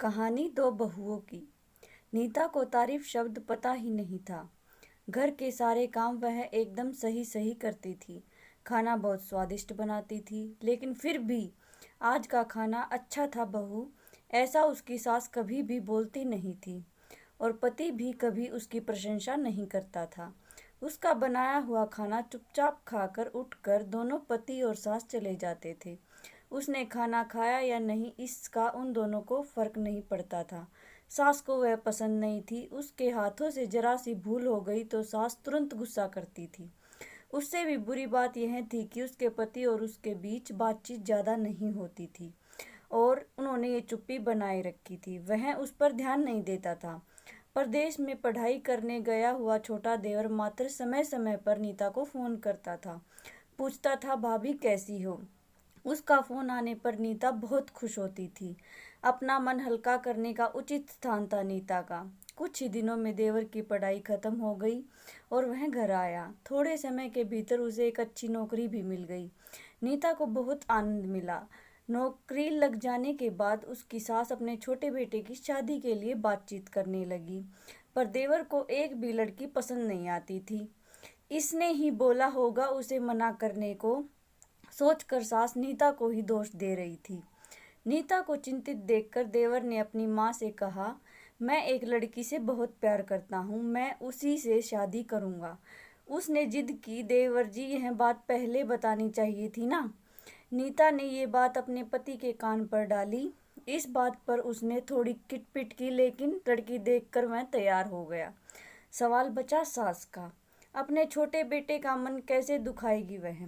कहानी दो बहुओं की। नीता को तारीफ शब्द पता ही नहीं था। घर के सारे काम वह एकदम सही सही करती थी। खाना बहुत स्वादिष्ट बनाती थी, लेकिन फिर भी आज का खाना अच्छा था बहू, ऐसा उसकी सास कभी भी बोलती नहीं थी। और पति भी कभी उसकी प्रशंसा नहीं करता था। उसका बनाया हुआ खाना चुपचाप खाकर उठकर दोनों पति और सास चले जाते थे। उसने खाना खाया या नहीं इसका उन दोनों को फर्क नहीं पड़ता था। सास को वह पसंद नहीं थी। उसके हाथों से जरा सी भूल हो गई तो सास तुरंत गुस्सा करती थी। उससे भी बुरी बात यह थी कि उसके पति और उसके बीच बातचीत ज़्यादा नहीं होती थी और उन्होंने ये चुप्पी बनाए रखी थी। वह उस पर ध्यान नहीं देता था। परदेश में पढ़ाई करने गया हुआ छोटा देवर मात्र समय समय पर नीता को फोन करता था। पूछता था, भाभी कैसी हो। उसका फोन आने पर नीता बहुत खुश होती थी। अपना मन हल्का करने का उचित स्थान था नीता का। कुछ ही दिनों में देवर की पढ़ाई खत्म हो गई और वह घर आया। थोड़े समय के भीतर उसे एक अच्छी नौकरी भी मिल गई। नीता को बहुत आनंद मिला। नौकरी लग जाने के बाद उसकी सास अपने छोटे बेटे की शादी के लिए बातचीत करने लगी, पर देवर को एक भी लड़की पसंद नहीं आती थी। इसने ही बोला होगा उसे मना करने को, सोचकर सास नीता को ही दोष दे रही थी। नीता को चिंतित देखकर देवर ने अपनी माँ से कहा, मैं एक लड़की से बहुत प्यार करता हूँ, मैं उसी से शादी करूँगा। उसने जिद की, देवर जी यह बात पहले बतानी चाहिए थी ना। नीता ने ये बात अपने पति के कान पर डाली। इस बात पर उसने थोड़ी किटपिट की, लेकिन लड़की देखकर वह तैयार हो गया। सवाल बचा सास का। अपने छोटे बेटे का मन कैसे दुखाएगी वह।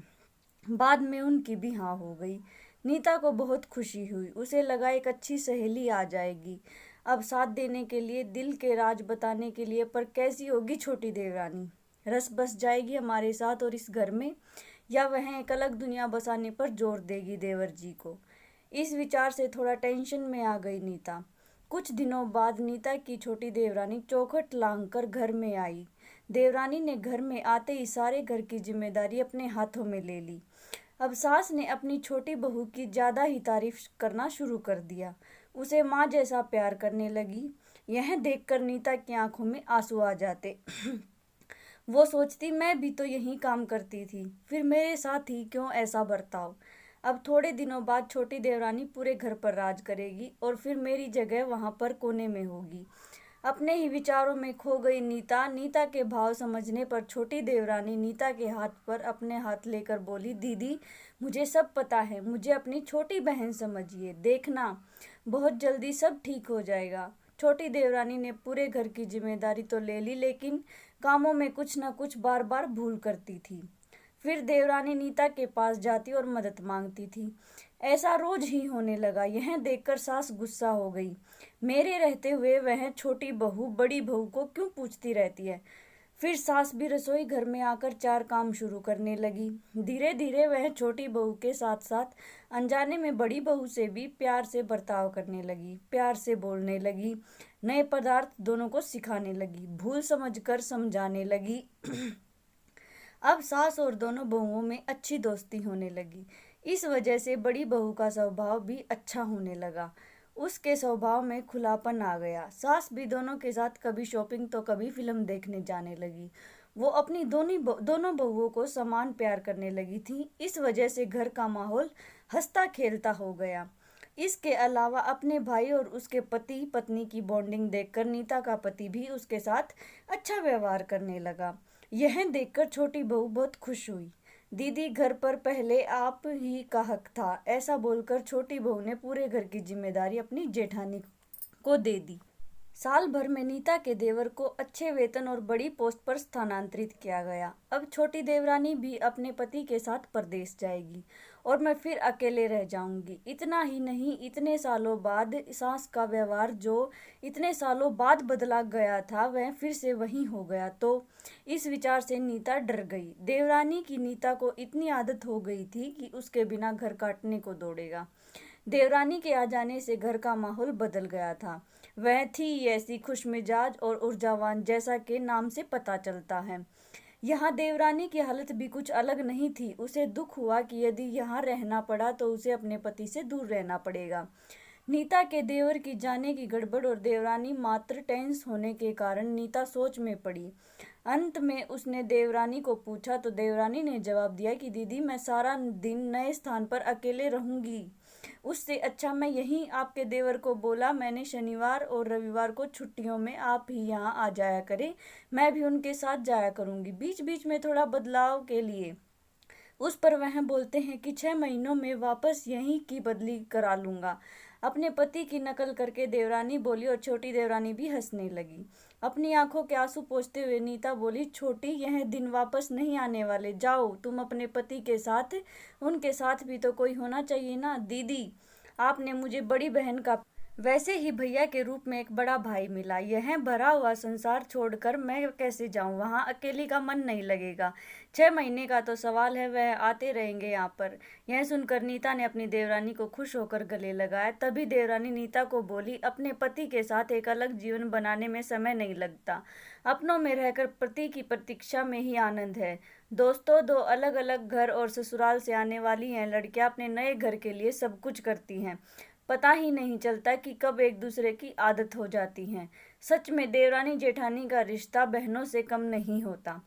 बाद में उनकी भी हाँ हो गई। नीता को बहुत खुशी हुई। उसे लगा एक अच्छी सहेली आ जाएगी अब साथ देने के लिए, दिल के राज बताने के लिए। पर कैसी होगी छोटी देवरानी, रस बस जाएगी हमारे साथ और इस घर में, या वह एक अलग दुनिया बसाने पर जोर देगी देवर जी को। इस विचार से थोड़ा टेंशन में आ गई नीता। कुछ दिनों बाद नीता की छोटी देवरानी चौखट लांग कर घर में आई। देवरानी ने घर में आते ही सारे घर की जिम्मेदारी अपने हाथों में ले ली। अब सास ने अपनी छोटी बहू की ज्यादा ही तारीफ करना शुरू कर दिया। उसे माँ जैसा प्यार करने लगी। यह देखकर नीता की आंखों में आंसू आ जाते। वो सोचती, मैं भी तो यही काम करती थी, फिर मेरे साथ ही क्यों ऐसा बर्ताव। अब थोड़े दिनों बाद छोटी देवरानी पूरे घर पर राज करेगी और फिर मेरी जगह वहां पर कोने में होगी। अपने ही विचारों में खो गई नीता। नीता के भाव समझने पर छोटी देवरानी नीता के हाथ पर अपने हाथ लेकर बोली, दीदी मुझे सब पता है, मुझे अपनी छोटी बहन समझिए, देखना बहुत जल्दी सब ठीक हो जाएगा। छोटी देवरानी ने पूरे घर की जिम्मेदारी तो ले ली, लेकिन कामों में कुछ न कुछ बार बार भूल करती थी। फिर देवरानी नीता के पास जाती और मदद मांगती थी। ऐसा रोज ही होने लगा। यह देखकर सास गुस्सा हो गई। मेरे रहते हुए वह छोटी बहू बड़ी बहू को क्यों पूछती रहती है। फिर सास भी रसोई घर में आकर चार काम शुरू करने लगी। धीरे धीरे वह छोटी बहू के साथ साथ अनजाने में बड़ी बहू से भी प्यार से बर्ताव करने लगी, प्यार से बोलने लगी, नए पदार्थ दोनों को सिखाने लगी, भूल समझकर समझाने लगी। अब सास और दोनों बहुओं में अच्छी दोस्ती होने लगी। इस वजह से बड़ी बहू का स्वभाव भी अच्छा होने लगा। उसके स्वभाव में खुलापन आ गया। सास भी दोनों के साथ कभी शॉपिंग तो कभी फिल्म देखने जाने लगी। वो अपनी दोनों बहुओं को समान प्यार करने लगी थी। इस वजह से घर का माहौल हंसता खेलता हो गया। इसके अलावा अपने भाई और उसके पति पत्नी की बॉन्डिंग देखकर नीता का पति भी उसके साथ अच्छा व्यवहार करने लगा। यह देखकर छोटी बहू बहुत खुश हुई। दीदी घर पर पहले आप ही का हक था, ऐसा बोलकर छोटी बहू ने पूरे घर की जिम्मेदारी अपनी जेठानी को दे दी। साल भर में नीता के देवर को अच्छे वेतन और बड़ी पोस्ट पर स्थानांतरित किया गया। अब छोटी देवरानी भी अपने पति के साथ परदेश जाएगी और मैं फिर अकेले रह जाऊंगी। इतना ही नहीं, इतने सालों बाद सास का व्यवहार जो इतने सालों बाद बदला गया था वह फिर से वही हो गया। तो इस विचार से नीता डर गई। देवरानी की नीता को इतनी आदत हो गई थी कि उसके बिना घर काटने को दौड़ेगा। देवरानी के आ जाने से घर का माहौल बदल गया था। वह थी ऐसी खुशमिजाज और ऊर्जावान जैसा कि नाम से पता चलता है। यहाँ देवरानी की हालत भी कुछ अलग नहीं थी। उसे दुख हुआ कि यदि यहाँ रहना पड़ा तो उसे अपने पति से दूर रहना पड़ेगा। नीता के देवर की जाने की गड़बड़ और देवरानी मात्र टेंस होने के कारण नीता सोच में पड़ी। अंत में उसने देवरानी को पूछा तो देवरानी ने जवाब दिया कि दीदी मैं सारा दिन नए स्थान पर अकेले रहूंगी। उससे अच्छा मैं यहीं आपके देवर को बोला मैंने शनिवार और रविवार को छुट्टियों में आप ही यहाँ आ जाया करें, मैं भी उनके साथ जाया करूंगी बीच बीच में थोड़ा बदलाव के लिए। उस पर वह बोलते हैं कि 6 महीनों में वापस यहीं की बदली करा लूंगा। अपने पति की नकल करके देवरानी बोली और छोटी देवरानी भी हंसने लगी। अपनी आंखों के आंसू पोंछते हुए नीता बोली, छोटी यह दिन वापस नहीं आने वाले, जाओ तुम अपने पति के साथ। उनके साथ भी तो कोई होना चाहिए ना दीदी, आपने मुझे बड़ी बहन का वैसे ही भैया के रूप में एक बड़ा भाई मिला। यह भरा हुआ संसार छोड़कर मैं कैसे जाऊं, वहां अकेली का मन नहीं लगेगा। 6 महीने का तो सवाल है, वह आते रहेंगे यहाँ पर। यह सुनकर नीता ने अपनी देवरानी को खुश होकर गले लगाया। तभी देवरानी नीता को बोली, अपने पति के साथ एक अलग जीवन बनाने में समय नहीं लगता, अपनों में रहकर पति की प्रतीक्षा में ही आनंद है। दोस्तों, दो अलग अलग घर और ससुराल से आने वाली हैं लड़कियां अपने नए घर के लिए सब कुछ करती हैं, पता ही नहीं चलता कि कब एक दूसरे की आदत हो जाती है। सच में देवरानी जेठानी का रिश्ता बहनों से कम नहीं होता।